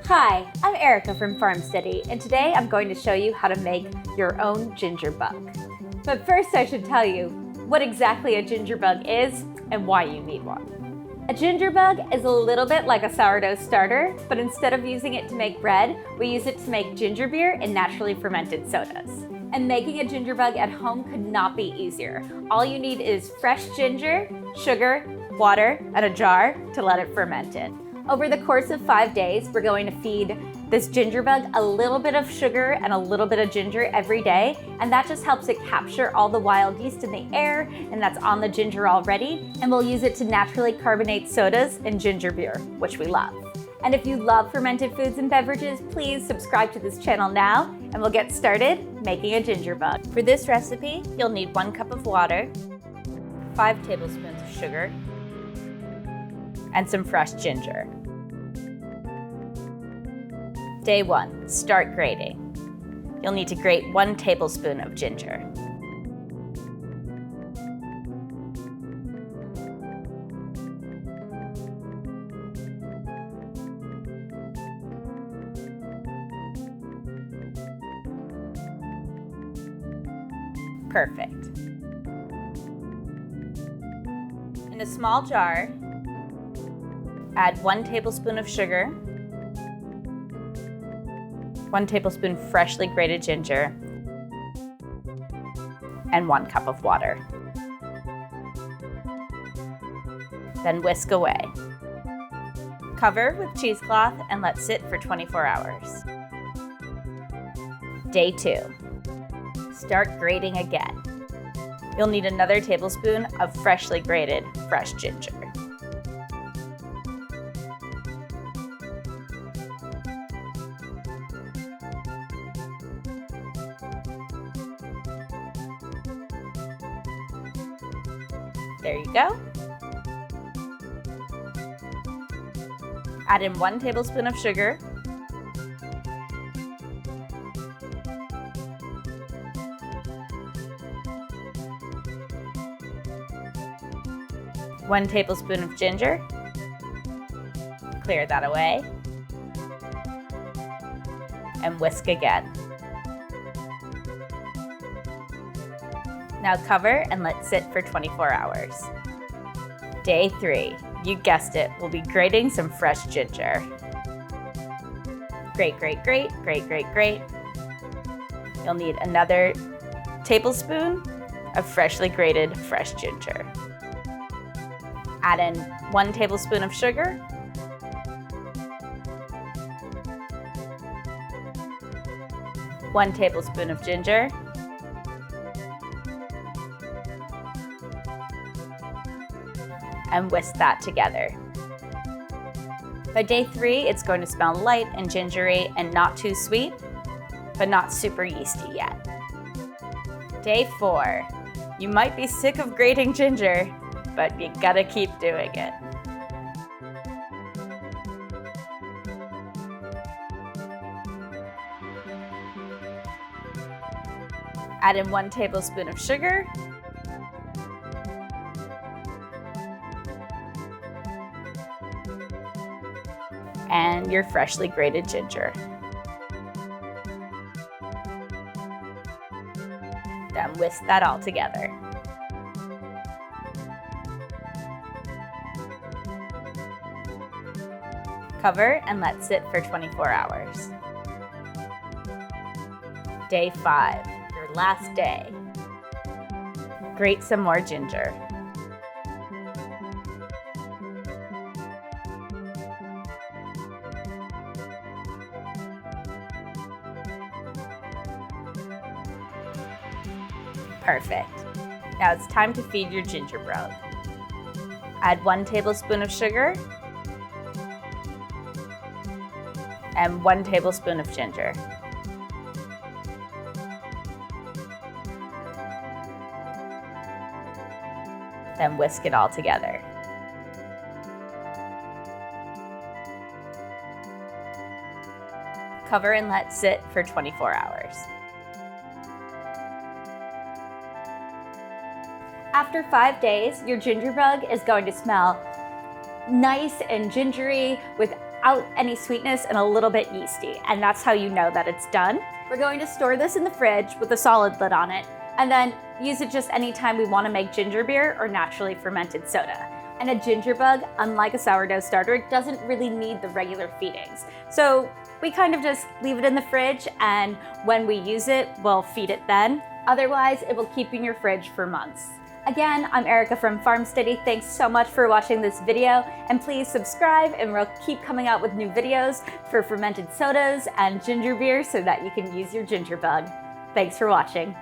Hi, I'm Erica from FarmSteady, and today I'm going to show you how to make your own ginger bug. But first I should tell you what exactly a ginger bug is and why you need one. A ginger bug is a little bit like a sourdough starter, but instead of using it to make bread, we use it to make ginger beer and naturally fermented sodas. And making a ginger bug at home could not be easier. All you need is fresh ginger, sugar, water, and a jar to let it ferment in. Over the course of 5 days, we're going to feed this ginger bug a little bit of sugar and a little bit of ginger every day, and that just helps it capture all the wild yeast in the air, and that's on the ginger already, and we'll use it to naturally carbonate sodas and ginger beer, which we love. And if you love fermented foods and beverages, please subscribe to this channel now, and we'll get started making a ginger bug. For this recipe, you'll need 1 cup of water, 5 tablespoons of sugar, and some fresh ginger. Day 1, start grating. You'll need to grate 1 tablespoon of ginger. Perfect. In a small jar, add 1 tablespoon of sugar, 1 tablespoon freshly grated ginger, and 1 cup of water. Then whisk away. Cover with cheesecloth and let sit for 24 hours. Day 2. Start grating again. You'll need another tablespoon of freshly grated fresh ginger. There you go. Add in 1 tablespoon of sugar, 1 tablespoon of ginger. Clear that away. And whisk again. Now cover and let sit for 24 hours. Day 3, you guessed it, we'll be grating some fresh ginger. Grate, grate, grate, grate, grate, grate. You'll need another tablespoon of freshly grated fresh ginger. Add in 1 tablespoon of sugar, 1 tablespoon of ginger, and whisk that together. By day 3, it's going to smell light and gingery and not too sweet, but not super yeasty yet. Day 4, you might be sick of grating ginger, but you gotta keep doing it. Add in 1 tablespoon of sugar, and your freshly grated ginger. Then whisk that all together. Cover and let sit for 24 hours. Day 5, your last day. Grate some more ginger. Perfect. Now it's time to feed your ginger bug. Add 1 tablespoon of sugar and 1 tablespoon of ginger. Then whisk it all together. Cover and let sit for 24 hours. After 5 days, your ginger bug is going to smell nice and gingery with out any sweetness and a little bit yeasty, and that's how you know that it's done. We're going to store this in the fridge with a solid lid on it, and then use it just anytime we want to make ginger beer or naturally fermented soda. And a ginger bug, unlike a sourdough starter, doesn't really need the regular feedings. So we kind of just leave it in the fridge, and when we use it, we'll feed it then. Otherwise, it will keep in your fridge for months. Again, I'm Erica from FarmSteady. Thanks so much for watching this video, and please subscribe, and we'll keep coming out with new videos for fermented sodas and ginger beer so that you can use your ginger bug. Thanks for watching.